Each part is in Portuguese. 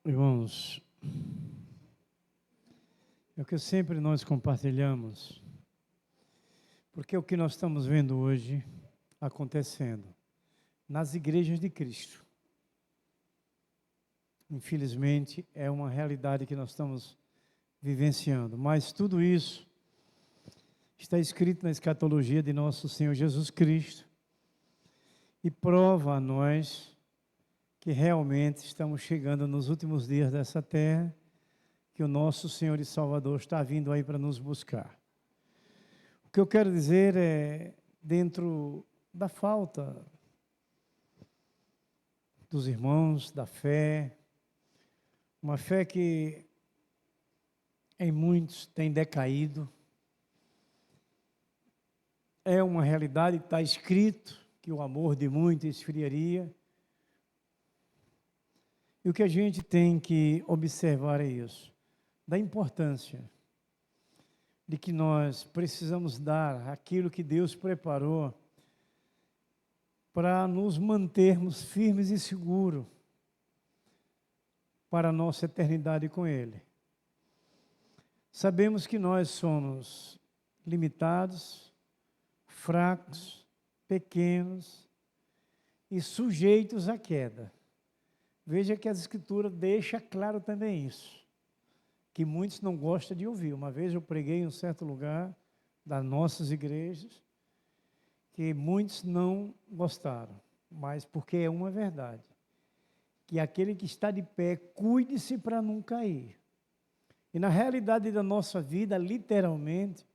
Irmãos, é o que sempre nós compartilhamos, porque é o que nós estamos vendo hoje acontecendo nas igrejas de Cristo. Infelizmente, é uma realidade que nós estamos vivenciando, mas tudo isso está escrito na escatologia de nosso Senhor Jesus Cristo e prova a nós que realmente estamos chegando nos últimos dias dessa terra, que o nosso Senhor e Salvador está vindo aí para nos buscar. O que eu quero dizer é, dentro da falta dos irmãos, da fé, uma fé que em muitos tem decaído, é uma realidade, está escrito que o amor de muitos esfriaria. E o que a gente tem que observar é isso, da importância de que nós precisamos dar aquilo que Deus preparou para nos mantermos firmes e seguros para a nossa eternidade com Ele. Sabemos que nós somos limitados, fracos, pequenos e sujeitos à queda. Veja que as Escrituras deixam claro também isso, que muitos não gostam de ouvir. Uma vez eu preguei em um certo lugar das nossas igrejas, que muitos não gostaram, mas porque é uma verdade, que aquele que está de pé, cuide-se para não cair. E na realidade da nossa vida, literalmente,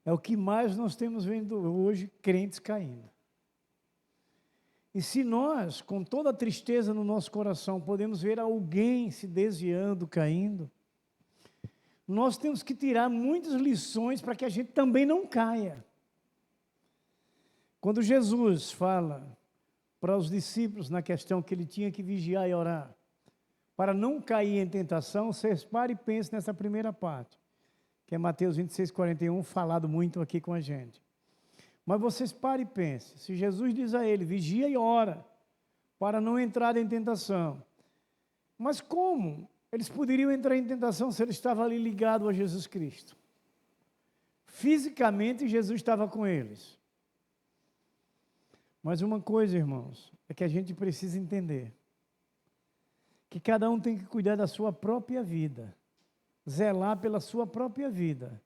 é o que mais nós temos vendo hoje, crentes caindo. E se nós, com toda a tristeza no nosso coração, podemos ver alguém se desviando, caindo, nós temos que tirar muitas lições para que a gente também não caia. Quando Jesus fala para os discípulos na questão que ele tinha que vigiar e orar, para não cair em tentação, vocês parem e pensem nessa primeira parte, que é Mateus 26:41, falado muito aqui com a gente. Mas vocês parem e pensem, se Jesus diz a ele, vigia e ora, para não entrar em tentação. Mas como eles poderiam entrar em tentação se ele estava ali ligado a Jesus Cristo? Fisicamente, Jesus estava com eles. Mas uma coisa, irmãos, é que a gente precisa entender, que cada um tem que cuidar da sua própria vida, zelar pela sua própria vida.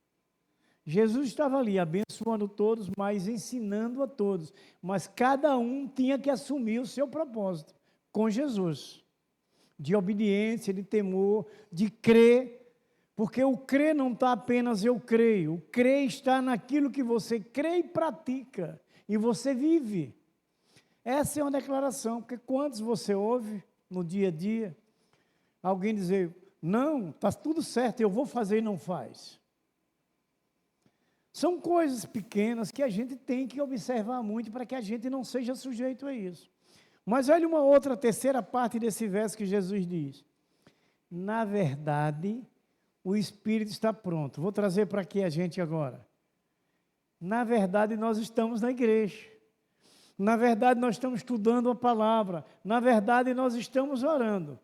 Jesus estava ali abençoando todos, mas ensinando a todos. Mas cada um tinha que assumir o seu propósito com Jesus. De obediência, de temor, de crer. Porque o crer não está apenas eu creio. O crer está naquilo que você crê e pratica. E você vive. Essa é uma declaração. Porque quantos você ouve no dia a dia alguém dizer, não, está tudo certo, eu vou fazer e não faz. São coisas pequenas que a gente tem que observar muito para que a gente não seja sujeito a isso. Mas olha uma outra, terceira parte desse verso que Jesus diz. Na verdade, o Espírito está pronto. Vou trazer para aqui a gente agora. Na verdade, nós estamos na igreja. Na verdade, nós estamos estudando a palavra. Na verdade, nós estamos orando.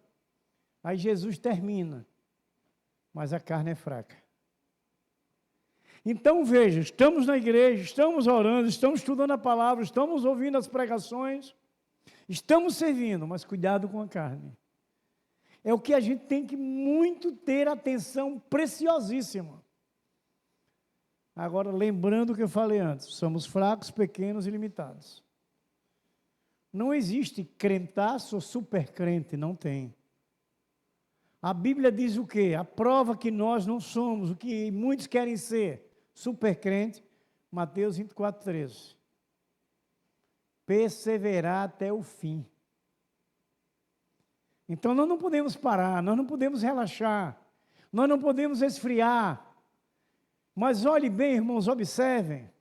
Aí Jesus termina. Mas a carne é fraca. Então veja, estamos na igreja, estamos orando, estamos estudando a palavra, estamos ouvindo as pregações, estamos servindo, mas cuidado com a carne. É o que a gente tem que muito ter atenção preciosíssima. Agora, lembrando o que eu falei antes, somos fracos, pequenos e limitados. Não existe crentaço ou supercrente, não tem. A Bíblia diz o quê? A prova que nós não somos, o que muitos querem ser. Supercrente, Mateus 24:13. Perseverar até o fim. Então nós não podemos parar, nós não podemos relaxar, nós não podemos esfriar. Mas olhe bem, irmãos, observem.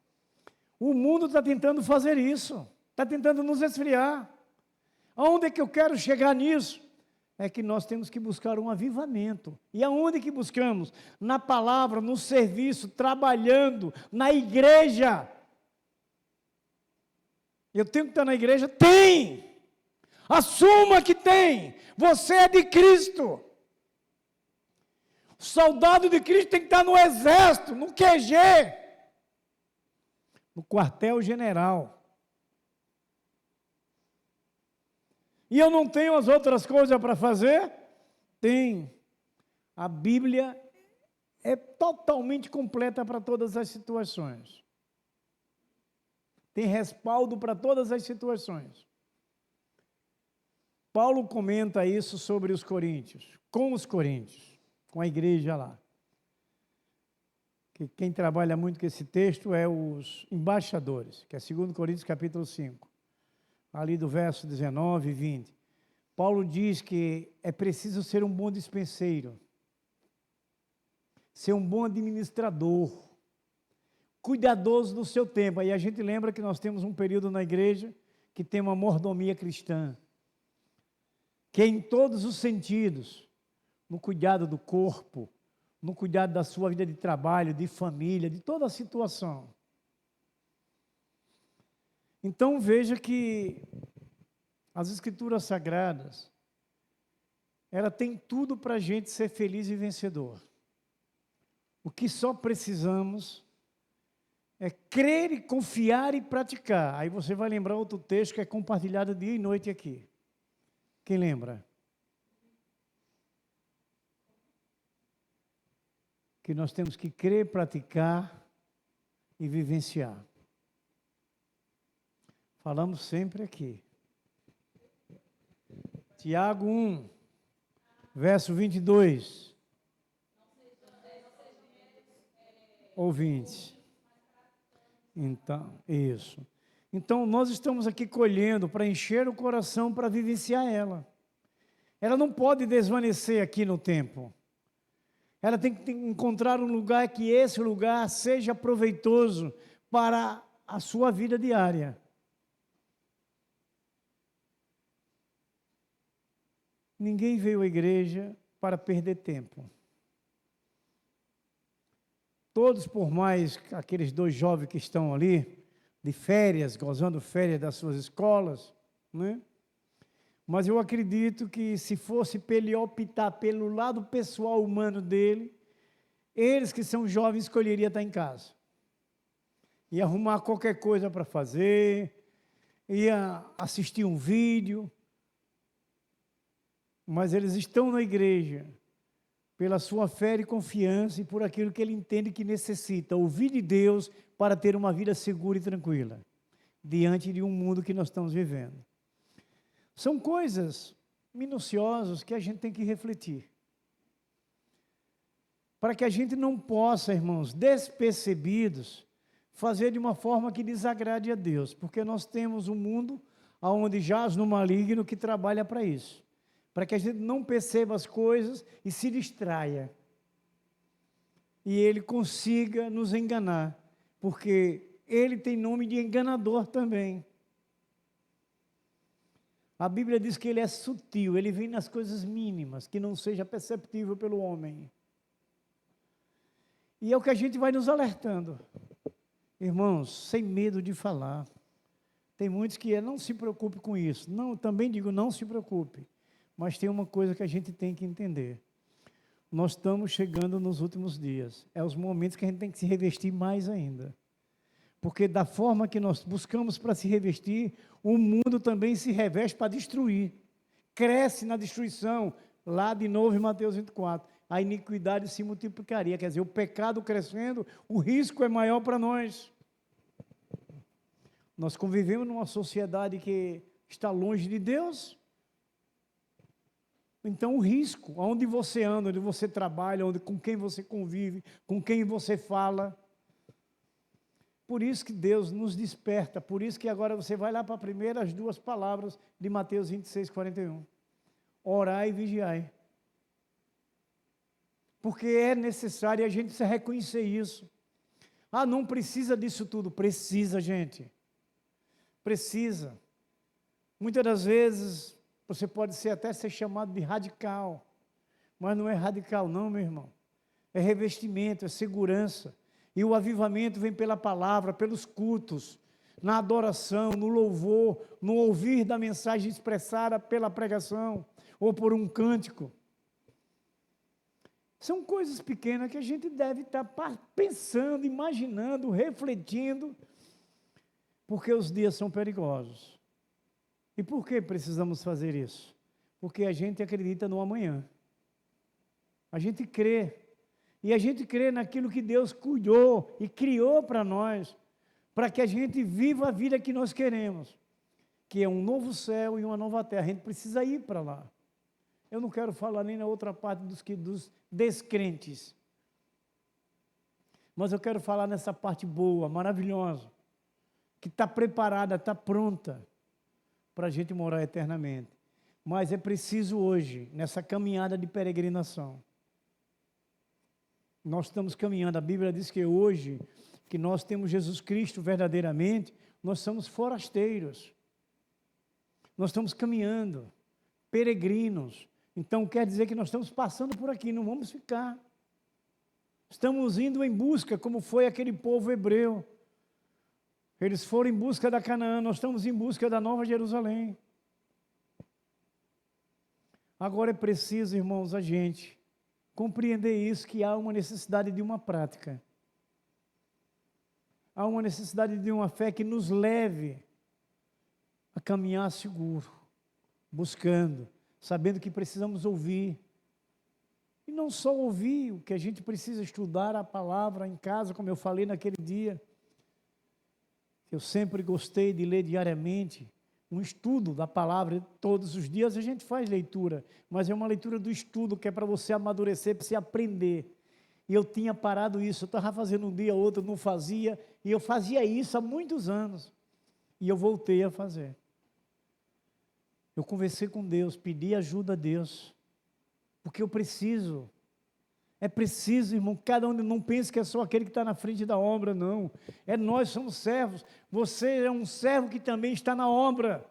O mundo está tentando fazer isso, está tentando nos esfriar. Aonde é que eu quero chegar nisso? É que nós temos que buscar um avivamento. E aonde que buscamos? Na palavra, no serviço, trabalhando, na igreja. Eu tenho que estar na igreja? Tem! Assuma que tem! Você é de Cristo! Soldado de Cristo tem que estar no exército, no QG, no quartel-general. E eu não tenho as outras coisas para fazer? Tem. A Bíblia é totalmente completa para todas as situações. Tem respaldo para todas as situações. Paulo comenta isso sobre os coríntios, com a igreja lá. Que quem trabalha muito com esse texto é os embaixadores, que é 2 Coríntios capítulo 5, ali do verso 19 e 20. Paulo diz que é preciso ser um bom dispenseiro, ser um bom administrador, cuidadoso do seu tempo. Aí a gente lembra que nós temos um período na igreja que tem uma mordomia cristã, que é em todos os sentidos, no cuidado do corpo, no cuidado da sua vida de trabalho, de família, de toda a situação. Então veja que as Escrituras Sagradas, ela tem tudo para a gente ser feliz e vencedor. O que só precisamos é crer e confiar e praticar. Aí você vai lembrar outro texto que é compartilhado dia e noite aqui. Quem lembra? Que nós temos que crer, praticar e vivenciar. Falamos sempre aqui. Tiago 1, verso 22. Ouvintes. Então, isso. Então, nós estamos aqui colhendo para encher o coração, para vivenciar ela. Ela não pode desvanecer aqui no tempo. Ela tem que encontrar um lugar que esse lugar seja proveitoso para a sua vida diária. Ninguém veio à igreja para perder tempo. Todos, por mais aqueles 2 jovens que estão ali, de férias, gozando férias das suas escolas, né? Mas eu acredito que se fosse para ele optar pelo lado pessoal humano dele, eles que são jovens escolheriam estar em casa. Ia arrumar qualquer coisa para fazer, ia assistir um vídeo, mas eles estão na igreja pela sua fé e confiança e por aquilo que ele entende que necessita, ouvir de Deus para ter uma vida segura e tranquila, diante de um mundo que nós estamos vivendo. São coisas minuciosas que a gente tem que refletir, para que a gente não possa, irmãos, despercebidos, fazer de uma forma que desagrade a Deus, porque nós temos um mundo onde jaz no maligno que trabalha para isso, para que a gente não perceba as coisas e se distraia, e ele consiga nos enganar, porque ele tem nome de enganador também. A Bíblia diz que ele é sutil, ele vem nas coisas mínimas, que não seja perceptível pelo homem. E é o que a gente vai nos alertando. Irmãos, sem medo de falar. Tem muitos que não se preocupe com isso. Não, também digo, não se preocupe. Mas tem uma coisa que a gente tem que entender. Nós estamos chegando nos últimos dias. É os momentos que a gente tem que se revestir mais ainda. Porque da forma que nós buscamos para se revestir, o mundo também se reveste para destruir. Cresce na destruição. Lá de novo em Mateus 24. A iniquidade se multiplicaria. Quer dizer, o pecado crescendo, o risco é maior para nós. Nós convivemos numa sociedade que está longe de Deus. Então o risco, onde você anda, onde você trabalha, com quem você convive, com quem você fala. Por isso que Deus nos desperta, por isso que agora você vai lá para as primeiras 2 palavras de Mateus 26, 41. Orai e vigiai. Porque é necessário a gente precisa reconhecer isso. Ah, não precisa disso tudo. Precisa, gente. Precisa. Muitas das vezes, você pode até ser chamado de radical, mas não é radical não, meu irmão. É revestimento, é segurança. E o avivamento vem pela palavra, pelos cultos, na adoração, no louvor, no ouvir da mensagem expressada pela pregação, ou por um cântico. São coisas pequenas que a gente deve estar pensando, imaginando, refletindo, porque os dias são perigosos. E por que precisamos fazer isso? Porque a gente acredita no amanhã. A gente crê. E a gente crê naquilo que Deus cuidou e criou para nós, para que a gente viva a vida que nós queremos, que é um novo céu e uma nova terra. A gente precisa ir para lá. Eu não quero falar nem na outra parte dos descrentes, mas eu quero falar nessa parte boa, maravilhosa, que está preparada, está pronta para a gente morar eternamente. Mas é preciso hoje, nessa caminhada de peregrinação, nós estamos caminhando, a Bíblia diz que hoje, que nós temos Jesus Cristo verdadeiramente, nós somos forasteiros, nós estamos caminhando, peregrinos. Então quer dizer que nós estamos passando por aqui, não vamos ficar. Estamos indo em busca, como foi aquele povo hebreu. Eles foram em busca da Canaã, nós estamos em busca da Nova Jerusalém. Agora é preciso, irmãos, a gente compreender isso, que há uma necessidade de uma prática. Há uma necessidade de uma fé que nos leve a caminhar seguro, buscando, sabendo que precisamos ouvir. E não só ouvir, o que a gente precisa estudar a palavra em casa, como eu falei naquele dia. Eu sempre gostei de ler diariamente, um estudo da palavra. Todos os dias a gente faz leitura, mas é uma leitura do estudo, que é para você amadurecer, para você aprender. E eu tinha parado isso, eu estava fazendo um dia, outro, não fazia, e eu fazia isso há muitos anos, e eu voltei a fazer. Eu conversei com Deus, pedi ajuda a Deus, porque eu preciso. É preciso, irmão, cada um não pense que é só aquele que está na frente da obra, não. É nós, somos servos. Você é um servo que também está na obra.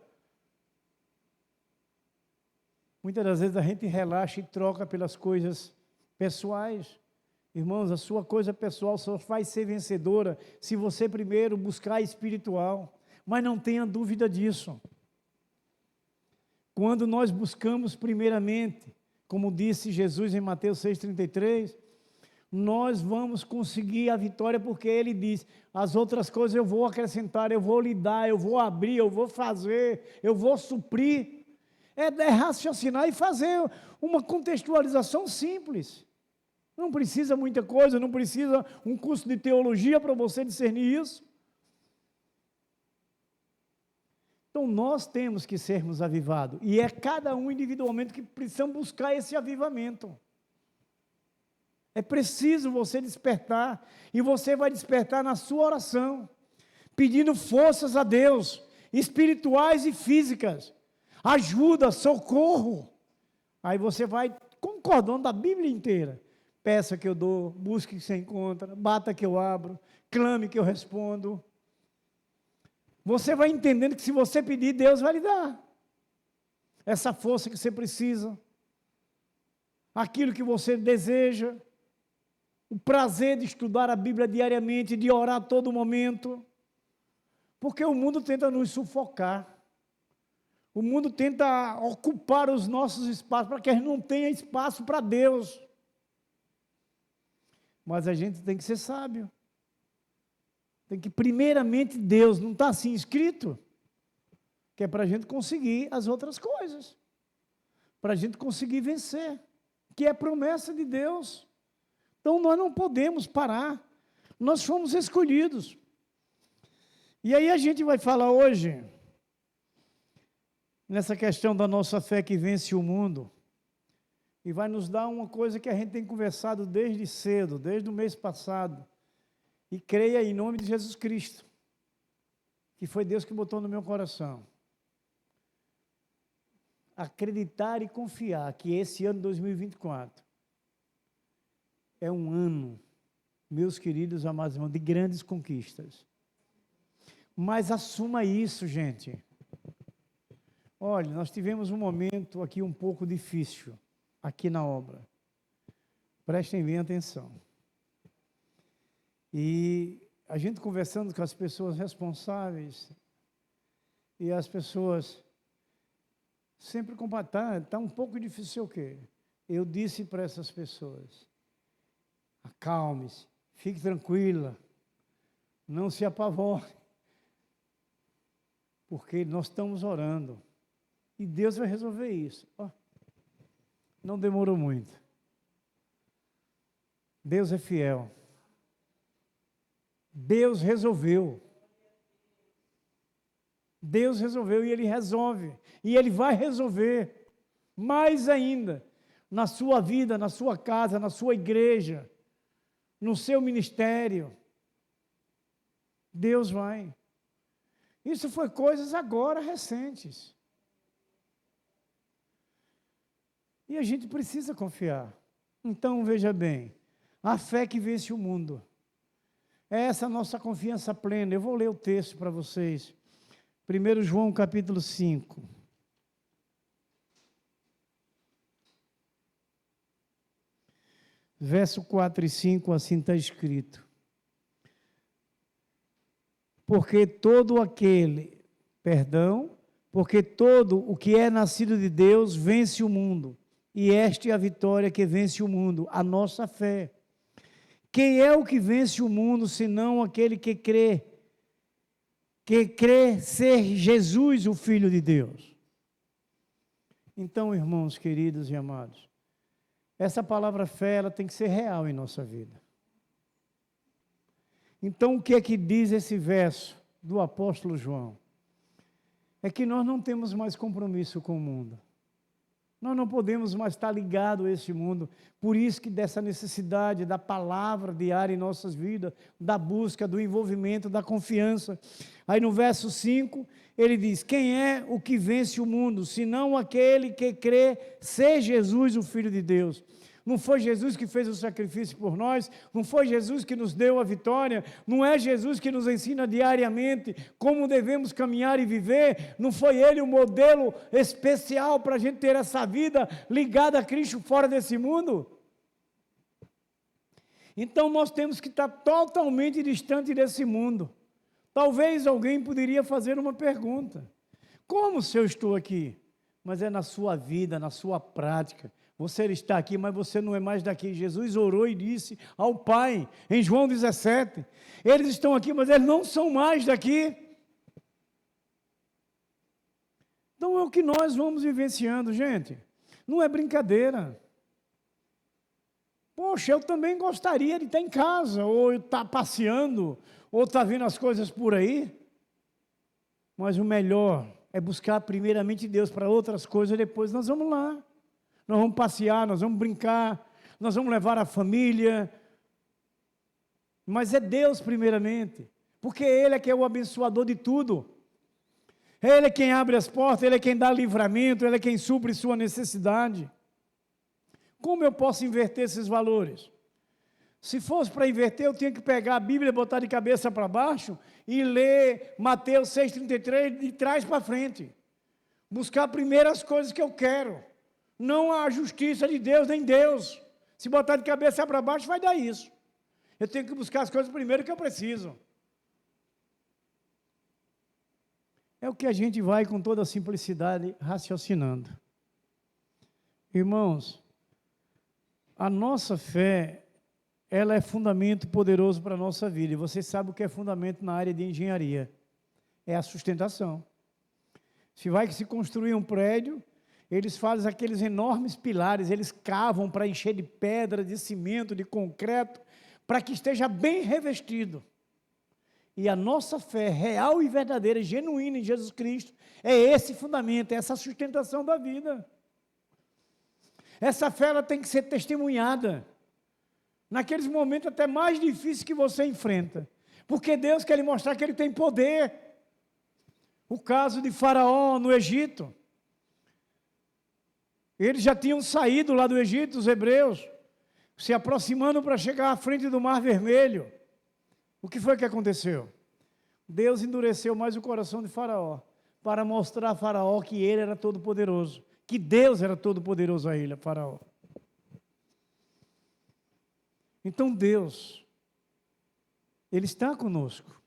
Muitas das vezes a gente relaxa e troca pelas coisas pessoais. Irmãos, a sua coisa pessoal só vai ser vencedora se você primeiro buscar a espiritual. Mas não tenha dúvida disso. Quando nós buscamos primeiramente, como disse Jesus em Mateus 6,33, nós vamos conseguir a vitória, porque Ele diz, as outras coisas eu vou acrescentar, eu vou lhe dar, eu vou abrir, eu vou fazer, eu vou suprir. É raciocinar e fazer uma contextualização simples. Não precisa muita coisa, não precisa um curso de teologia para você discernir isso. Então, nós temos que sermos avivados, e é cada um individualmente que precisamos buscar esse avivamento. É preciso você despertar, e você vai despertar na sua oração, pedindo forças a Deus, espirituais e físicas, ajuda, socorro. Aí você vai concordando da Bíblia inteira. Peça que eu dou, busque que você encontra, bata que eu abro, clame que eu respondo. Você vai entendendo que se você pedir, Deus vai lhe dar essa força que você precisa, aquilo que você deseja, o prazer de estudar a Bíblia diariamente, de orar a todo momento, porque o mundo tenta nos sufocar, o mundo tenta ocupar os nossos espaços, para que a gente não tenha espaço para Deus, mas a gente tem que ser sábio. Tem que, primeiramente, Deus, não está assim escrito? Que é para a gente conseguir as outras coisas, para a gente conseguir vencer, que é promessa de Deus. Então, nós não podemos parar, nós fomos escolhidos. E aí a gente vai falar hoje, nessa questão da nossa fé que vence o mundo, e vai nos dar uma coisa que a gente tem conversado desde cedo, desde o mês passado, e creia em nome de Jesus Cristo, que foi Deus que botou no meu coração. Acreditar e confiar que esse ano 2024 é um ano, meus queridos amados irmãos, de grandes conquistas. Mas assuma isso, gente. Olha, nós tivemos um momento aqui um pouco difícil, aqui na obra. Prestem bem atenção. E a gente conversando com as pessoas responsáveis, e as pessoas sempre compartilham, está um pouco difícil o quê? Eu disse para essas pessoas, acalme-se, fique tranquila, não se apavore, porque nós estamos orando e Deus vai resolver isso. Ó, não demorou muito. Deus é fiel. Deus resolveu. Deus resolveu e Ele resolve. E Ele vai resolver mais ainda na sua vida, na sua casa, na sua igreja, no seu ministério. Deus vai. Isso foi coisas agora recentes. E a gente precisa confiar. Então, veja bem, a fé que vence o mundo. É essa nossa confiança plena. Eu vou ler o texto para vocês. 1 João capítulo 5. Verso 4 e 5, assim está escrito. Porque todo o que é nascido de Deus vence o mundo. E esta é a vitória que vence o mundo, a nossa fé. Quem é o que vence o mundo, senão aquele que crê ser Jesus, o Filho de Deus? Então, irmãos queridos e amados, essa palavra fé, ela tem que ser real em nossa vida. Então, o que é que diz esse verso do apóstolo João? É que nós não temos mais compromisso com o mundo. Nós não podemos mais estar ligados a esse mundo. Por isso que dessa necessidade da palavra diária em nossas vidas, da busca, do envolvimento, da confiança. Aí no verso 5, ele diz, quem é o que vence o mundo, senão aquele que crê ser Jesus, o Filho de Deus? Não foi Jesus que fez o sacrifício por nós? Não foi Jesus que nos deu a vitória? Não é Jesus que nos ensina diariamente como devemos caminhar e viver? Não foi Ele o modelo especial para a gente ter essa vida ligada a Cristo fora desse mundo? Então nós temos que estar totalmente distante desse mundo. Talvez alguém poderia fazer uma pergunta. Como se eu estou aqui? Mas é na sua vida, na sua prática. Você está aqui, mas você não é mais daqui. Jesus orou e disse ao Pai, em João 17, eles estão aqui, mas eles não são mais daqui. Então é o que nós vamos vivenciando, gente. Não é brincadeira. Poxa, eu também gostaria de estar em casa, ou estar passeando, ou estar vendo as coisas por aí. Mas o melhor é buscar primeiramente Deus para outras coisas, depois nós vamos lá. Nós vamos passear, nós vamos brincar, nós vamos levar a família. Mas é Deus primeiramente, porque Ele é que é o abençoador de tudo. Ele é quem abre as portas, Ele é quem dá livramento, Ele é quem supre sua necessidade. Como eu posso inverter esses valores? Se fosse para inverter, eu tinha que pegar a Bíblia, botar de cabeça para baixo e ler Mateus 6,33 de trás para frente. Buscar primeiro as coisas que eu quero. Não a justiça de Deus, nem Deus. Se botar de cabeça para baixo, vai dar isso. Eu tenho que buscar as coisas primeiro que eu preciso. É o que a gente vai com toda a simplicidade raciocinando. Irmãos, a nossa fé, ela é fundamento poderoso para a nossa vida. E você sabe o que é fundamento na área de engenharia. É a sustentação. Se vai se construir um prédio, eles fazem aqueles enormes pilares, eles cavam para encher de pedra, de cimento, de concreto, para que esteja bem revestido. E a nossa fé real e verdadeira, genuína em Jesus Cristo, é esse fundamento, é essa sustentação da vida. Essa fé ela tem que ser testemunhada, naqueles momentos até mais difíceis que você enfrenta, porque Deus quer lhe mostrar que Ele tem poder. O caso de Faraó no Egito, eles já tinham saído lá do Egito, os hebreus, se aproximando para chegar à frente do Mar Vermelho. O que foi que aconteceu? Deus endureceu mais o coração de Faraó, para mostrar a Faraó que ele era todo poderoso, que Deus era todo poderoso a ele, a Faraó. Então Deus, Ele está conosco,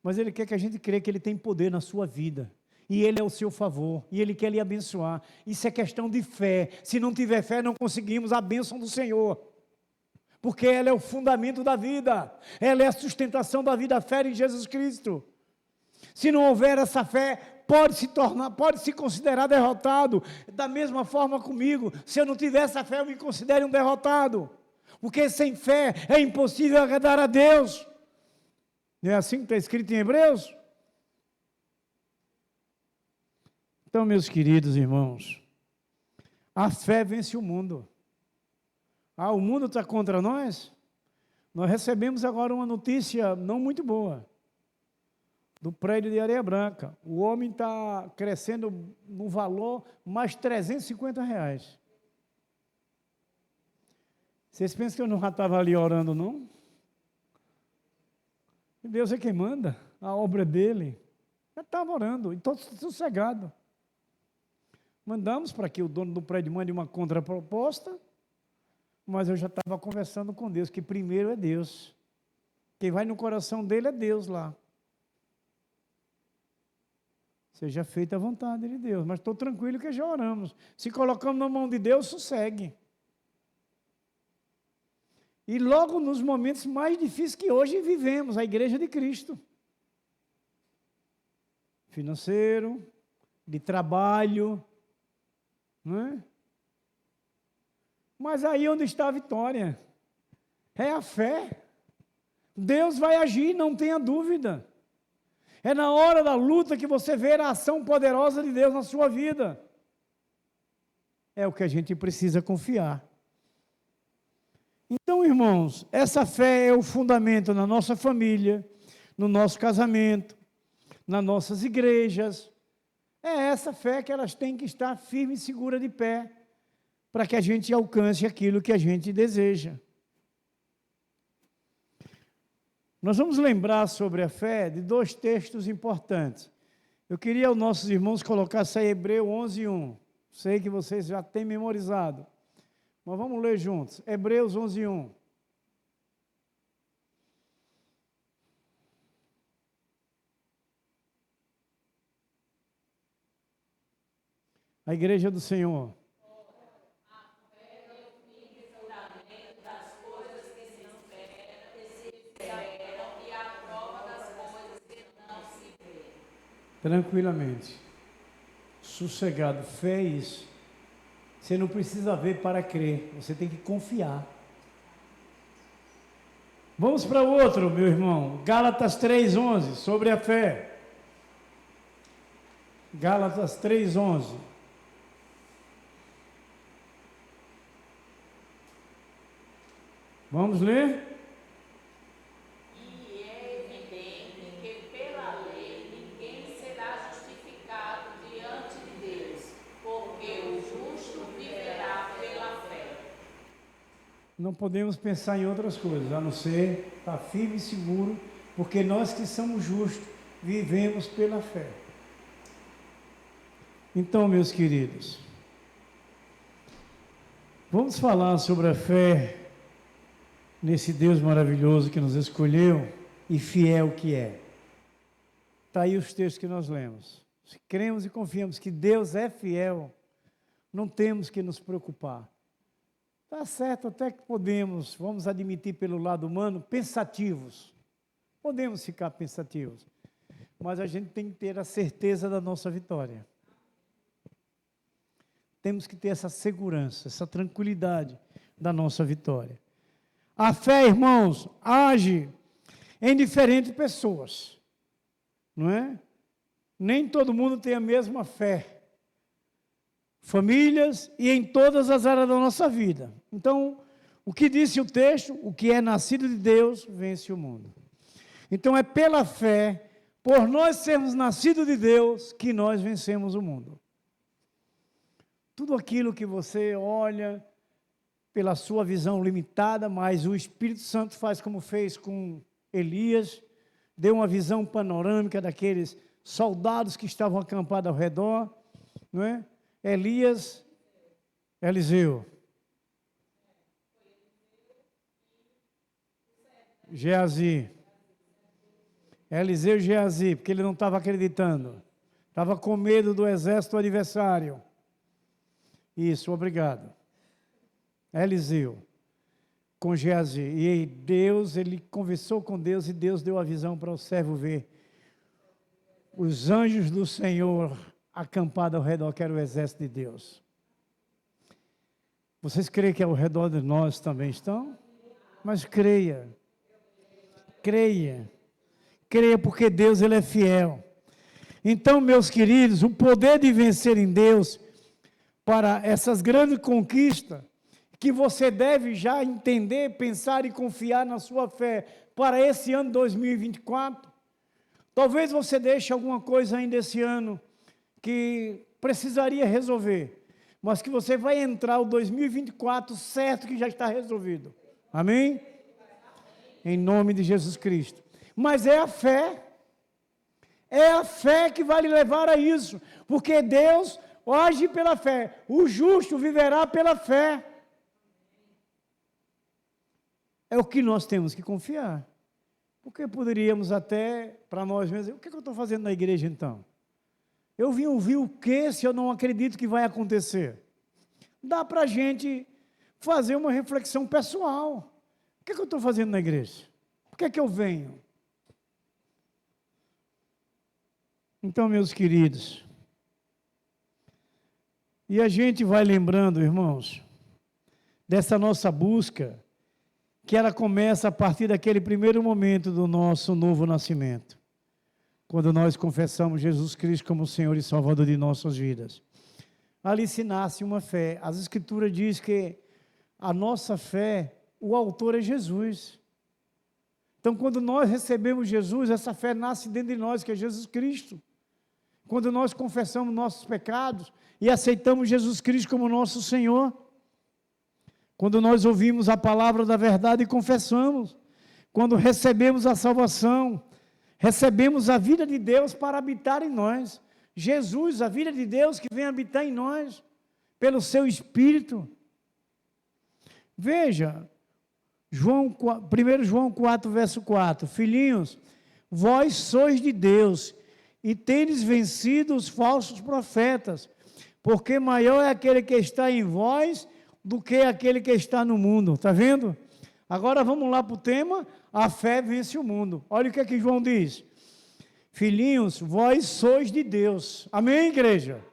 mas Ele quer que a gente creia que Ele tem poder na sua vida. E Ele é o seu favor, e Ele quer lhe abençoar. Isso é questão de fé. Se não tiver fé, não conseguimos a bênção do Senhor. porque ela é o fundamento da vida, ela é a sustentação da vida, a fé em Jesus Cristo. Se não houver essa fé, pode se considerar derrotado. Da mesma forma comigo, se eu não tiver essa fé, eu me considero um derrotado, porque sem fé é impossível agradar a Deus. Não é assim que está escrito em Hebreus? Então, meus queridos irmãos, a fé vence o mundo. O mundo está contra nós? Nós recebemos agora uma notícia não muito boa, do prédio de Areia Branca. O homem está crescendo no valor mais R$ 350. Vocês pensam que eu não já estava ali orando, não? Deus é quem manda, a obra é dele. Eu estava orando, e estou sossegado. Mandamos para que o dono do prédio mande uma contraproposta, mas eu já estava conversando com Deus, que primeiro é Deus. Quem vai no coração dele é Deus lá. Seja feita a vontade de Deus, mas estou tranquilo que já oramos. Se colocamos na mão de Deus, sossegue. E logo nos momentos mais difíceis que hoje vivemos, a Igreja de Cristo. Financeiro, de trabalho, não é? Mas aí onde está a vitória? É a fé. Deus vai agir, não tenha dúvida. É na hora da luta que você vê a ação poderosa de Deus na sua vida. É o que a gente precisa confiar. Então, irmãos, essa fé é o fundamento na nossa família, no nosso casamento, nas nossas igrejas. É essa fé que elas têm que estar firme e segura de pé, para que a gente alcance aquilo que a gente deseja. Nós vamos lembrar sobre a fé de 2 textos importantes. Eu queria os nossos irmãos colocassem aí Hebreus 11:1. Sei que vocês já têm memorizado, mas vamos ler juntos. Hebreus 11:1. A igreja do Senhor. Tranquilamente, sossegado, fé é isso. Você não precisa ver para crer, você tem que confiar. Vamos para o outro, meu irmão, Gálatas 3:11, sobre a fé. Gálatas 3:11. Vamos ler? Não podemos pensar em outras coisas, a não ser estar firme e seguro, porque nós que somos justos, vivemos pela fé. Então, meus queridos, vamos falar sobre a fé nesse Deus maravilhoso que nos escolheu e fiel que é. Está aí os textos que nós lemos. Se cremos e confiamos que Deus é fiel, não temos que nos preocupar. Está certo, até que podemos, vamos admitir pelo lado humano, pensativos. Podemos ficar pensativos, mas a gente tem que ter a certeza da nossa vitória. Temos que ter essa segurança, essa tranquilidade da nossa vitória. A fé, irmãos, age em diferentes pessoas, não é? Nem todo mundo tem a mesma fé. Famílias e em todas as áreas da nossa vida. Então, o que disse o texto? O que é nascido de Deus vence o mundo. Então, é pela fé, por nós sermos nascidos de Deus, que nós vencemos o mundo. Tudo aquilo que você olha pela sua visão limitada, mas o Espírito Santo faz como fez com Elias, deu uma visão panorâmica daqueles soldados que estavam acampados ao redor, não é? Eliseu, Geazi, Eliseu e Geazi, porque ele não estava acreditando, estava com medo do exército adversário. Isso, obrigado. Eliseu. com Geazi. E Deus, ele conversou com Deus e Deus deu a visão para o servo ver. Os anjos do Senhor acampados ao redor, que era o exército de Deus. Vocês creem que ao redor de nós também estão? Mas creia. Creia. Creia porque Deus, ele é fiel. Então, meus queridos, o poder de vencer em Deus para essas grandes conquistas, que você deve já entender, pensar e confiar na sua fé para esse ano 2024. Talvez você deixe alguma coisa ainda esse ano que precisaria resolver, mas que você vai entrar o 2024 certo que já está resolvido. Amém? Em nome de Jesus Cristo. Mas é a fé que vai lhe levar a isso, porque Deus age pela fé, o justo viverá pela fé. É o que nós temos que confiar. Porque poderíamos até, para nós mesmos, o que eu estou fazendo na igreja então? Eu vim ouvir o que se eu não acredito que vai acontecer? Dá para a gente fazer uma reflexão pessoal. O que eu estou fazendo na igreja? Por que eu venho? Então, meus queridos, e a gente vai lembrando, irmãos, dessa nossa busca, que ela começa a partir daquele primeiro momento do nosso novo nascimento, quando nós confessamos Jesus Cristo como Senhor e Salvador de nossas vidas. Ali se nasce uma fé. As Escrituras dizem que a nossa fé, o autor é Jesus. Então, quando nós recebemos Jesus, essa fé nasce dentro de nós, que é Jesus Cristo. Quando nós confessamos nossos pecados e aceitamos Jesus Cristo como nosso Senhor. Quando nós ouvimos a palavra da verdade e confessamos. Quando recebemos a salvação, recebemos a vida de Deus para habitar em nós. Jesus, a vida de Deus que vem habitar em nós, pelo seu Espírito. Veja, 1 João 4, verso 4. Filhinhos, vós sois de Deus e tendes vencido os falsos profetas, porque maior é aquele que está em vós do que aquele que está no mundo. Está vendo? Agora vamos lá para o tema, a fé vence o mundo. Olha o que é que João diz. Filhinhos, vós sois de Deus. Amém, igreja?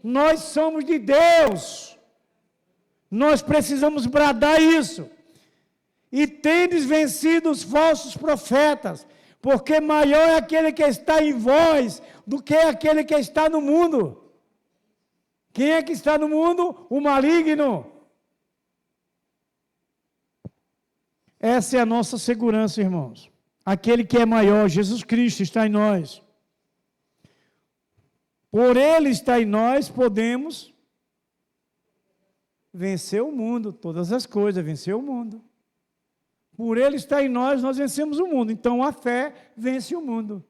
Nós somos de Deus. Nós precisamos bradar isso. E tendes vencido os falsos profetas, porque maior é aquele que está em vós do que aquele que está no mundo. Quem é que está no mundo? O maligno. Essa é a nossa segurança, irmãos. Aquele que é maior, Jesus Cristo, está em nós. Por Ele está em nós, podemos vencer o mundo, todas as coisas, vencer o mundo. Por Ele está em nós, nós vencemos o mundo. Então a fé vence o mundo.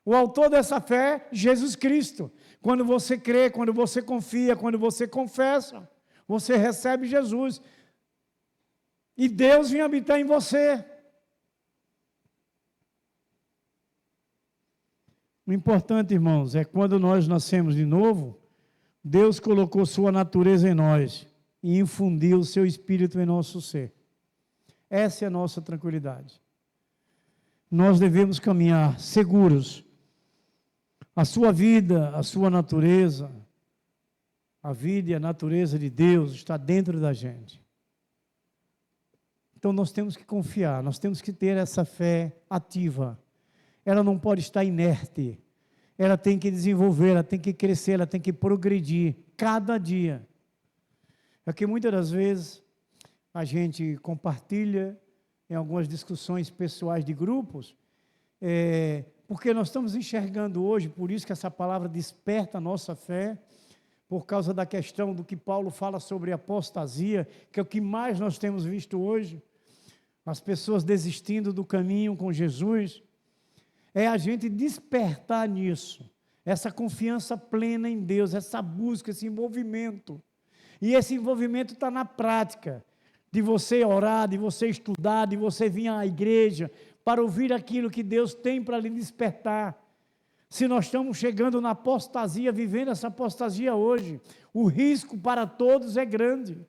O autor dessa fé, Jesus Cristo. Quando você crê, quando você confia, quando você confessa, você recebe Jesus. E Deus vem habitar em você. O importante, irmãos, é quando nós nascemos de novo, Deus colocou sua natureza em nós e infundiu o seu Espírito em nosso ser. Essa é a nossa tranquilidade. Nós devemos caminhar seguros. A sua vida, a sua natureza, a vida e a natureza de Deus está dentro da gente. Então nós temos que confiar, nós temos que ter essa fé ativa. Ela não pode estar inerte. Ela tem que desenvolver, ela tem que crescer, ela tem que progredir cada dia. É que muitas das vezes a gente compartilha em algumas discussões pessoais de grupos, porque nós estamos enxergando hoje, por isso que essa palavra desperta a nossa fé, por causa da questão do que Paulo fala sobre apostasia, que é o que mais nós temos visto hoje, as pessoas desistindo do caminho com Jesus, é a gente despertar nisso, essa confiança plena em Deus, essa busca, esse envolvimento, e esse envolvimento está na prática, de você orar, de você estudar, de você vir à igreja, para ouvir aquilo que Deus tem para lhe despertar. Se nós estamos chegando na apostasia, vivendo essa apostasia hoje, o risco para todos é grande.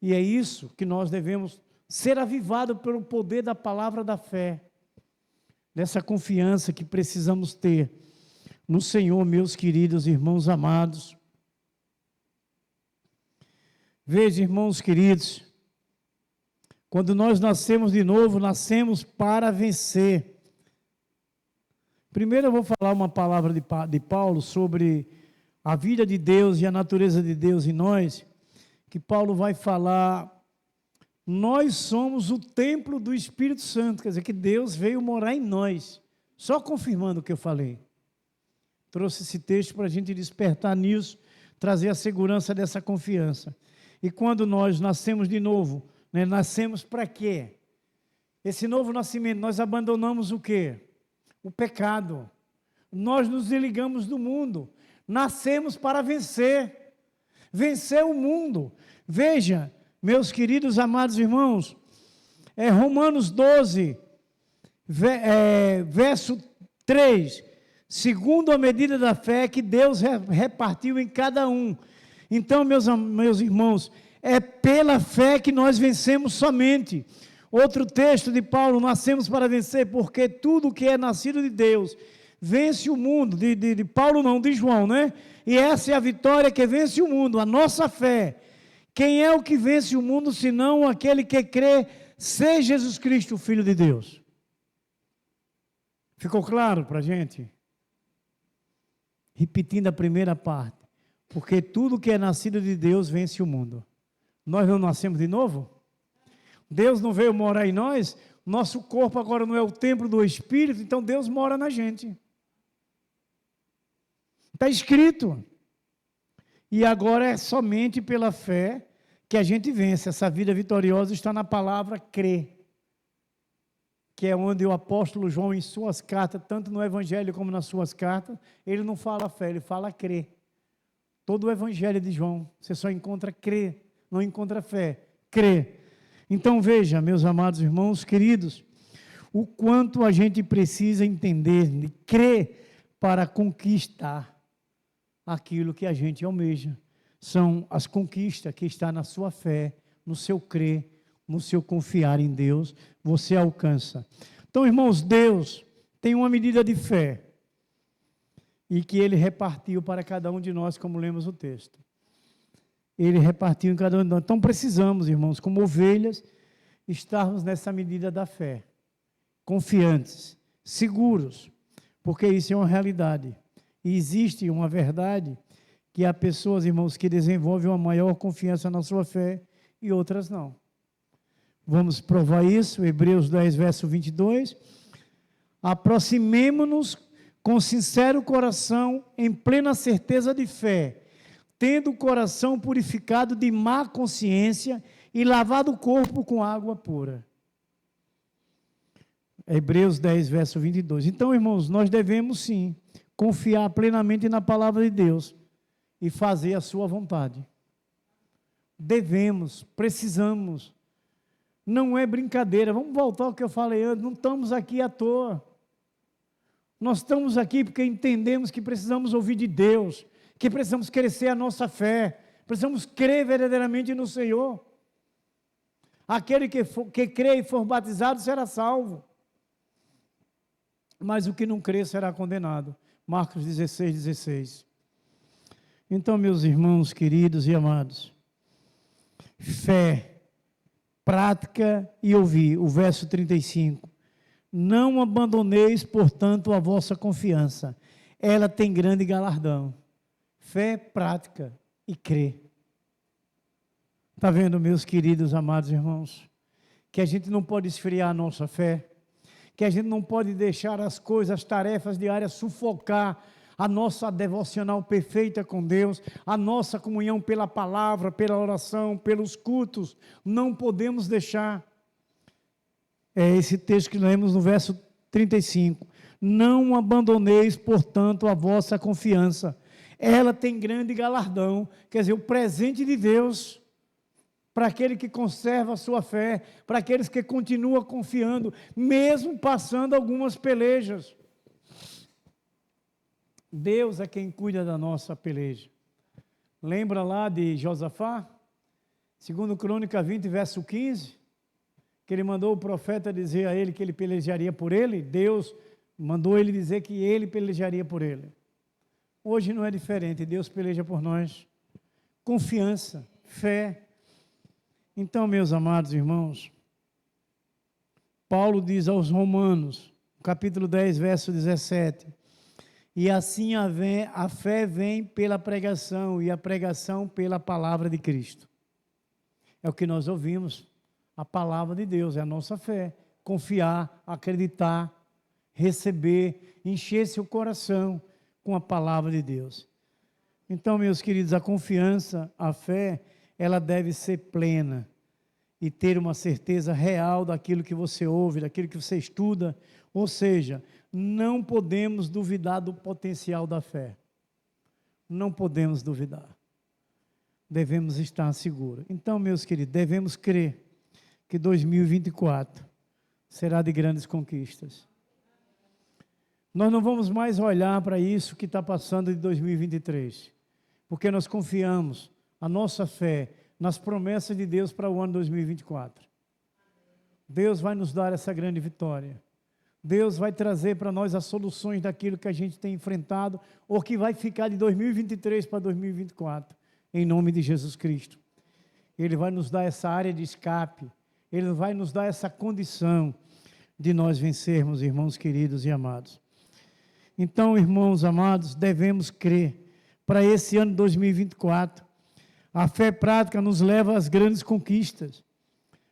E é isso que nós devemos ser avivados pelo poder da palavra da fé, dessa confiança que precisamos ter no Senhor, meus queridos irmãos amados. Veja, irmãos queridos, quando nós nascemos de novo, nascemos para vencer. Primeiro eu vou falar uma palavra de Paulo sobre a vida de Deus e a natureza de Deus em nós, que Paulo vai falar, nós somos o templo do Espírito Santo, quer dizer que Deus veio morar em nós, só confirmando o que eu falei. Trouxe esse texto para a gente despertar nisso, trazer a segurança dessa confiança. E quando nós nascemos de novo, né, nascemos para quê? Esse novo nascimento, nós abandonamos o quê? O pecado. Nós nos desligamos do mundo. Nascemos para vencer. Vencer o mundo. Veja, meus queridos amados irmãos, Romanos 12, verso 3, segundo a medida da fé que Deus repartiu em cada um. Então, meus irmãos, é pela fé que nós vencemos somente. Outro texto de Paulo, nascemos para vencer, porque tudo que é nascido de Deus vence o mundo, de Paulo não, de João, né? E essa é a vitória que vence o mundo, a nossa fé. Quem é o que vence o mundo, senão aquele que crê ser Jesus Cristo, o Filho de Deus? Ficou claro para a gente? Repetindo a primeira parte, porque tudo que é nascido de Deus vence o mundo. Nós não nascemos de novo? Deus não veio morar em nós? Nosso corpo agora não é o templo do Espírito, então Deus mora na gente. Está escrito. E agora é somente pela fé que a gente vence. Essa vida vitoriosa está na palavra crer, que é onde o apóstolo João, em suas cartas, tanto no Evangelho como nas suas cartas, ele não fala fé, ele fala crer. Todo o Evangelho de João, você só encontra crer, não encontra fé, crer. Então veja, meus amados irmãos queridos, o quanto a gente precisa entender de crer para conquistar aquilo que a gente almeja. São as conquistas que estão na sua fé, no seu crer, no seu confiar em Deus, você alcança. Então, irmãos, Deus tem uma medida de fé e que Ele repartiu para cada um de nós, como lemos o texto. Ele repartiu em cada um de nós. Então, precisamos, irmãos, como ovelhas, estarmos nessa medida da fé, confiantes, seguros, porque isso é uma realidade. E existe uma verdade que há pessoas, irmãos, que desenvolvem uma maior confiança na sua fé e outras não. Vamos provar isso, Hebreus 10, verso 22. Aproximemo-nos com sincero coração, em plena certeza de fé, tendo o coração purificado de má consciência e lavado o corpo com água pura. Hebreus 10, verso 22. Então, irmãos, nós devemos sim confiar plenamente na palavra de Deus e fazer a sua vontade. Devemos, precisamos. Não é brincadeira. Vamos voltar ao que eu falei antes. Não estamos aqui à toa. Nós estamos aqui porque entendemos que precisamos ouvir de Deus, que precisamos crescer a nossa fé, precisamos crer verdadeiramente no Senhor. Aquele que crê e for batizado será salvo, mas o que não crê será condenado. Marcos 16, 16. Então, meus irmãos queridos e amados, fé, prática e ouvir, o verso 35. Não abandoneis, portanto, a vossa confiança, ela tem grande galardão. Fé, prática e crer. Está vendo, meus queridos, amados irmãos, que a gente não pode esfriar a nossa fé, que a gente não pode deixar as coisas, as tarefas diárias sufocar a nossa devocional perfeita com Deus, a nossa comunhão pela palavra, pela oração, pelos cultos. Não podemos deixar. É esse texto que lemos no verso 35. Não abandoneis, portanto, a vossa confiança. Ela tem grande galardão, quer dizer, o presente de Deus para aquele que conserva a sua fé, para aqueles que continuam confiando, mesmo passando algumas pelejas. Deus é quem cuida da nossa peleja. Lembra lá de Josafá? Segundo Crônica 20, verso 15, que ele mandou o profeta dizer a ele que ele pelejaria por ele, Deus mandou ele dizer que ele pelejaria por ele. Hoje não é diferente, Deus peleja por nós. Confiança, fé. Então, meus amados irmãos, Paulo diz aos Romanos, capítulo 10, verso 17, e assim a fé vem pela pregação, e a pregação pela palavra de Cristo. É o que nós ouvimos, a palavra de Deus, é a nossa fé. Confiar, acreditar, receber, encher seu coração com a palavra de Deus. Então, meus queridos, a confiança, a fé, ela deve ser plena e ter uma certeza real daquilo que você ouve, daquilo que você estuda. Ou seja, não podemos duvidar do potencial da fé. Não podemos duvidar. Devemos estar seguros. Então, meus queridos, devemos crer que 2024 será de grandes conquistas. Nós não vamos mais olhar para isso que está passando de 2023, porque nós confiamos a nossa fé nas promessas de Deus para o ano 2024. Deus vai nos dar essa grande vitória. Deus vai trazer para nós as soluções daquilo que a gente tem enfrentado ou que vai ficar de 2023 para 2024, em nome de Jesus Cristo. Ele vai nos dar essa área de escape, Ele vai nos dar essa condição de nós vencermos, irmãos queridos e amados. Então, irmãos amados, devemos crer para esse ano 2024. A fé prática nos leva às grandes conquistas.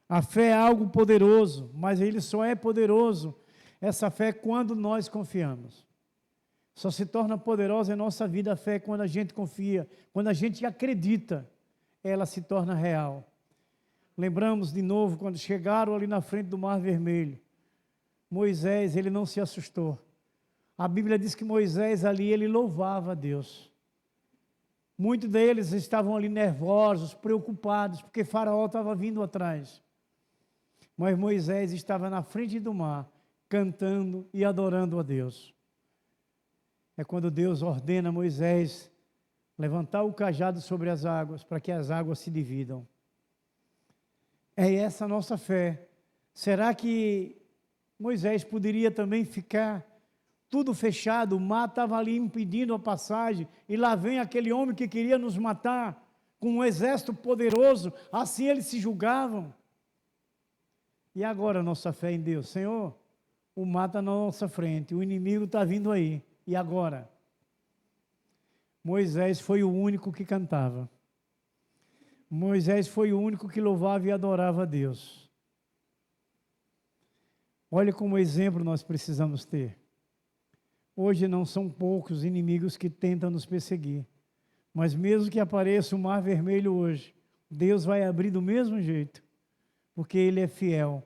A fé é algo poderoso, mas ele só é poderoso, essa fé, quando nós confiamos. Só se torna poderosa em nossa vida a fé quando a gente confia, quando a gente acredita, ela se torna real. Lembramos de novo, quando chegaram ali na frente do Mar Vermelho, Moisés, ele não se assustou. A Bíblia diz que Moisés ali, ele louvava a Deus. Muitos deles estavam ali nervosos, preocupados, porque Faraó estava vindo atrás. Mas Moisés estava na frente do mar, cantando e adorando a Deus. É quando Deus ordena a Moisés levantar o cajado sobre as águas, para que as águas se dividam. É essa a nossa fé. Será que Moisés poderia também ficar tudo fechado, o mar estava ali impedindo a passagem, e lá vem aquele homem que queria nos matar, com um exército poderoso, assim eles se julgavam. E agora nossa fé em Deus? Senhor, o mar está na nossa frente, o inimigo está vindo aí, e agora? Moisés foi o único que cantava. Moisés foi o único que louvava e adorava a Deus. Olha como exemplo nós precisamos ter. Hoje não são poucos inimigos que tentam nos perseguir, mas mesmo que apareça o Mar Vermelho hoje, Deus vai abrir do mesmo jeito, porque Ele é fiel,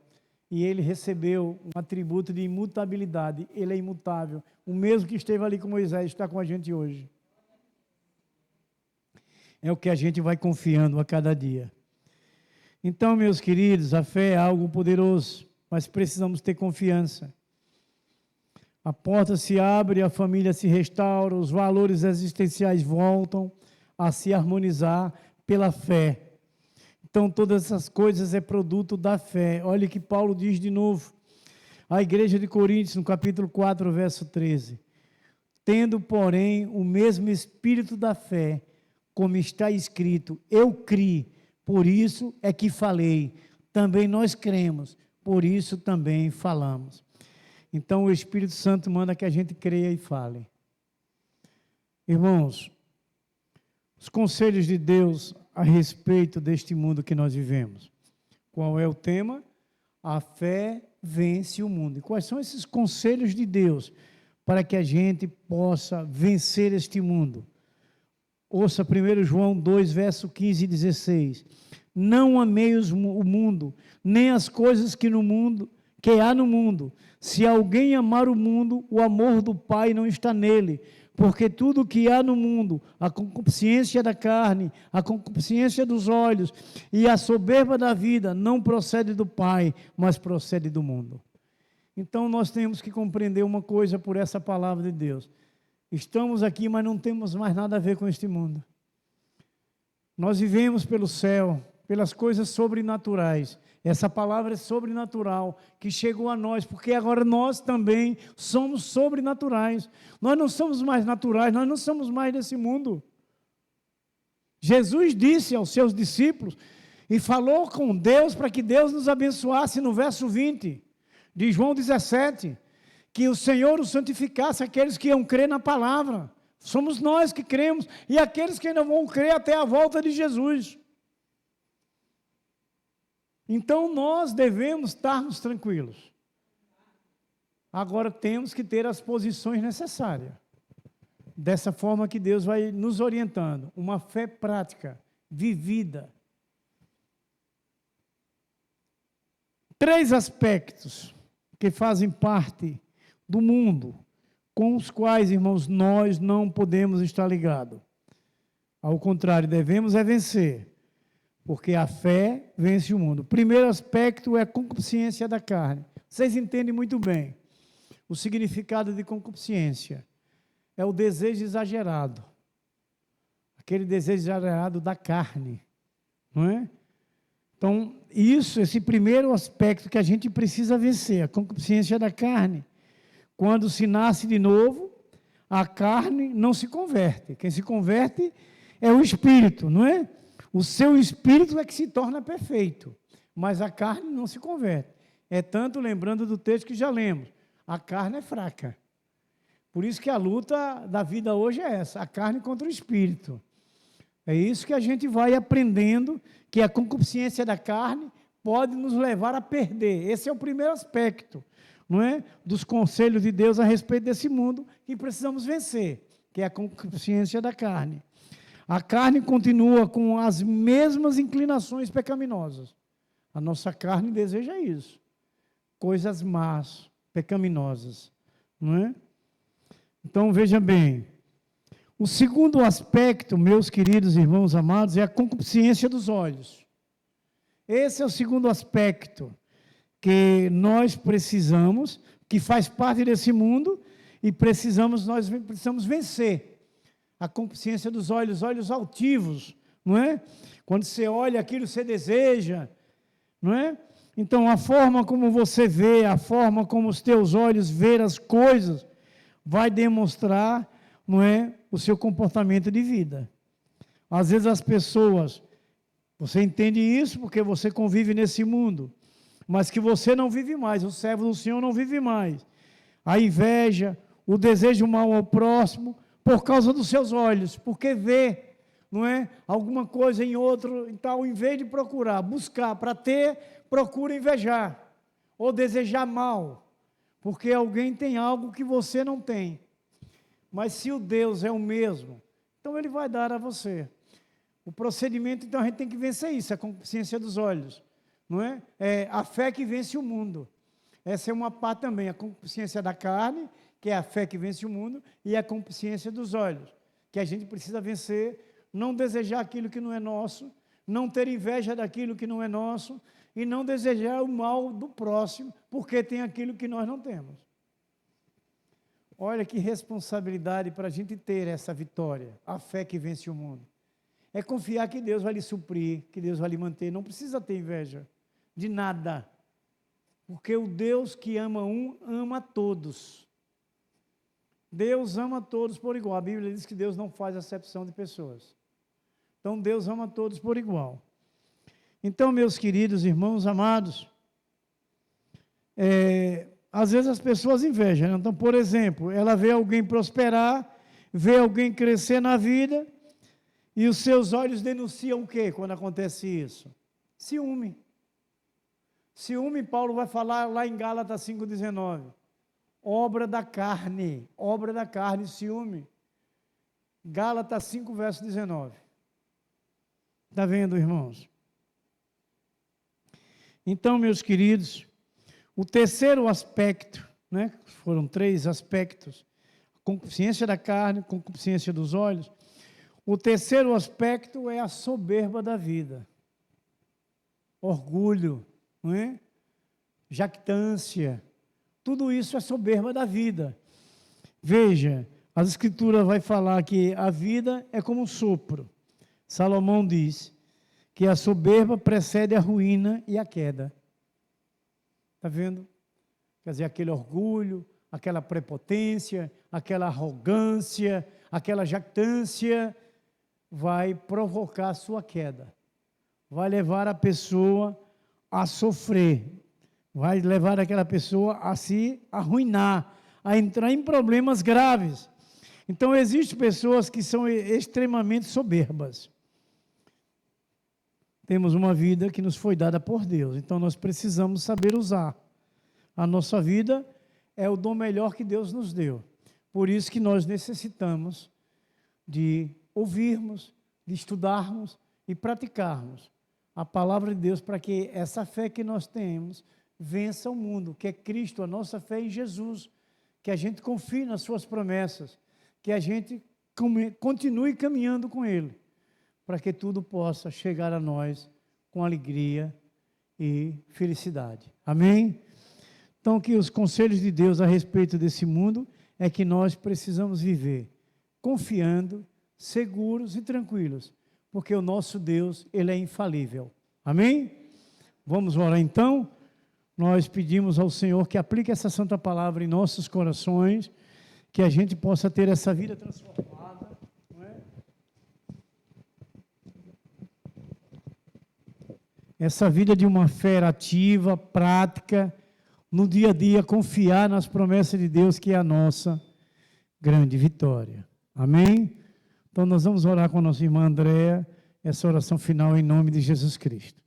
e Ele recebeu um atributo de imutabilidade, Ele é imutável, o mesmo que esteve ali com Moisés está com a gente hoje. É o que a gente vai confiando a cada dia. Então, meus queridos, a fé é algo poderoso, mas precisamos ter confiança. A porta se abre, a família se restaura, os valores existenciais voltam a se harmonizar pela fé. Então, todas essas coisas é produto da fé. Olha que Paulo diz de novo, à igreja de Coríntios, no capítulo 4, verso 13. Tendo, porém, o mesmo espírito da fé, como está escrito, eu criei, por isso é que falei. Também nós cremos, por isso também falamos. Então, o Espírito Santo manda que a gente creia e fale. Irmãos, os conselhos de Deus a respeito deste mundo que nós vivemos. Qual é o tema? A fé vence o mundo. E quais são esses conselhos de Deus para que a gente possa vencer este mundo? Ouça 1 João 2, verso 15 e 16. Não ameis o mundo, nem as coisas que há no mundo. Se alguém amar o mundo, o amor do Pai não está nele, porque tudo que há no mundo, a concupiscência da carne, a concupiscência dos olhos e a soberba da vida, não procede do Pai, mas procede do mundo. Então nós temos que compreender uma coisa por essa palavra de Deus. Estamos aqui, mas não temos mais nada a ver com este mundo. Nós vivemos pelo céu, pelas coisas sobrenaturais. Essa palavra é sobrenatural, que chegou a nós, porque agora nós também somos sobrenaturais. Nós não somos mais naturais, nós não somos mais desse mundo. Jesus disse aos seus discípulos, e falou com Deus para que Deus nos abençoasse no verso 20 de João 17, que o Senhor os santificasse, aqueles que iam crer na palavra. Somos nós que cremos, e aqueles que ainda vão crer até a volta de Jesus. Então, nós devemos estarmos tranquilos. Agora, temos que ter as posições necessárias. Dessa forma que Deus vai nos orientando. Uma fé prática, vivida. 3 aspectos que fazem parte do mundo, com os quais, irmãos, nós não podemos estar ligados. Ao contrário, devemos é vencer. Porque a fé vence o mundo. O primeiro aspecto é a concupiscência da carne. Vocês entendem muito bem o significado de concupiscência. É o desejo exagerado. Aquele desejo exagerado da carne. Não é? Então, esse primeiro aspecto que a gente precisa vencer, a concupiscência da carne. Quando se nasce de novo, a carne não se converte. Quem se converte é o espírito, não é? O seu espírito é que se torna perfeito, mas a carne não se converte. É tanto, lembrando do texto que já lemos, a carne é fraca. Por isso que a luta da vida hoje é essa, a carne contra o espírito. É isso que a gente vai aprendendo, que a concupiscência da carne pode nos levar a perder. Esse é o primeiro aspecto, não é? Dos conselhos de Deus a respeito desse mundo que precisamos vencer, que é a concupiscência da carne. A carne continua com as mesmas inclinações pecaminosas. A nossa carne deseja isso. Coisas más, pecaminosas. Não é? Então, veja bem. O segundo aspecto, meus queridos irmãos amados, é a concupiscência dos olhos. Esse é o segundo aspecto que nós precisamos, que faz parte desse mundo, e nós precisamos vencer. A concupiscência dos olhos altivos, não é? Quando você olha aquilo, você deseja, não é? Então, a forma como você vê, a forma como os teus olhos veem as coisas, vai demonstrar, não é, o seu comportamento de vida. Às vezes as pessoas, você entende isso porque você convive nesse mundo, mas que você não vive mais, o servo do Senhor não vive mais. A inveja, o desejo mal ao próximo, por causa dos seus olhos, porque vê, não é, alguma coisa em outro, então, ao invés de procurar, buscar para ter, procura invejar, ou desejar mal, porque alguém tem algo que você não tem. Mas se o Deus é o mesmo, então Ele vai dar a você. O procedimento, então, a gente tem que vencer isso, a concupiscência dos olhos, não é? É a fé que vence o mundo. Essa é uma parte também, a concupiscência da carne, que é a fé que vence o mundo, e a concupiscência dos olhos, que a gente precisa vencer, não desejar aquilo que não é nosso, não ter inveja daquilo que não é nosso, e não desejar o mal do próximo, porque tem aquilo que nós não temos. Olha que responsabilidade para a gente ter essa vitória, a fé que vence o mundo. É confiar que Deus vai lhe suprir, que Deus vai lhe manter, não precisa ter inveja de nada, porque o Deus que ama um, ama todos. Deus ama todos por igual. A Bíblia diz que Deus não faz acepção de pessoas. Então, Deus ama todos por igual. Então, meus queridos irmãos amados, às vezes as pessoas invejam, né? Então, por exemplo, ela vê alguém prosperar, vê alguém crescer na vida, e os seus olhos denunciam o quê quando acontece isso? Ciúme. Ciúme, Paulo vai falar lá em Gálatas 5,19. Obra da carne, ciúme. Gálatas 5, verso 19. Está vendo, irmãos? Então, meus queridos, o terceiro aspecto, né, foram 3 aspectos, concupiscência da carne, concupiscência dos olhos. O terceiro aspecto é a soberba da vida. Orgulho, não é? Jactância. Tudo isso é soberba da vida. Veja, as Escrituras vai falar que a vida é como um sopro. Salomão diz que a soberba precede a ruína e a queda. Está vendo? Quer dizer, aquele orgulho, aquela prepotência, aquela arrogância, aquela jactância vai provocar a sua queda. Vai levar a pessoa a sofrer. Vai levar aquela pessoa a se arruinar, a entrar em problemas graves. Então, existem pessoas que são extremamente soberbas. Temos uma vida que nos foi dada por Deus, então nós precisamos saber usar. A nossa vida é o dom melhor que Deus nos deu. Por isso que nós necessitamos de ouvirmos, de estudarmos e praticarmos a palavra de Deus para que essa fé que nós temos vença o mundo, que é Cristo, a nossa fé em Jesus, que a gente confie nas suas promessas, que a gente continue caminhando com Ele, para que tudo possa chegar a nós com alegria e felicidade. Amém? Então, que os conselhos de Deus a respeito desse mundo é que nós precisamos viver confiando, seguros e tranquilos, porque o nosso Deus, Ele é infalível. Amém? Vamos orar então? Nós pedimos ao Senhor que aplique essa santa palavra em nossos corações, que a gente possa ter essa vida transformada, não é? Essa vida de uma fé ativa, prática, no dia a dia, confiar nas promessas de Deus, que é a nossa grande vitória. Amém? Então, nós vamos orar com a nossa irmã Andréa, essa oração final em nome de Jesus Cristo.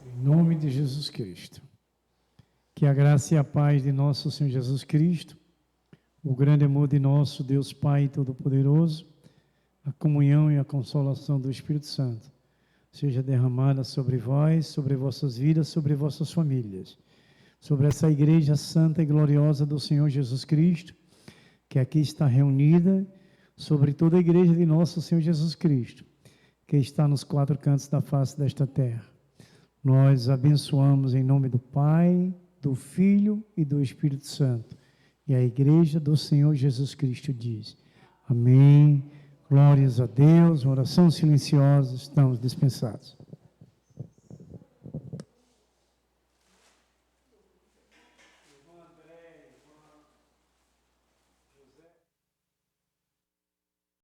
Em nome de Jesus Cristo. Que a graça e a paz de nosso Senhor Jesus Cristo, o grande amor de nosso Deus Pai Todo-Poderoso, a comunhão e a consolação do Espírito Santo, seja derramada sobre vós, sobre vossas vidas, sobre vossas famílias, sobre essa igreja santa e gloriosa do Senhor Jesus Cristo, que aqui está reunida, sobre toda a igreja de nosso Senhor Jesus Cristo, que está nos quatro cantos da face desta terra. Nós abençoamos em nome do Pai, do Filho e do Espírito Santo. E a igreja do Senhor Jesus Cristo diz: amém. Glórias a Deus. Oração silenciosa. Estamos dispensados.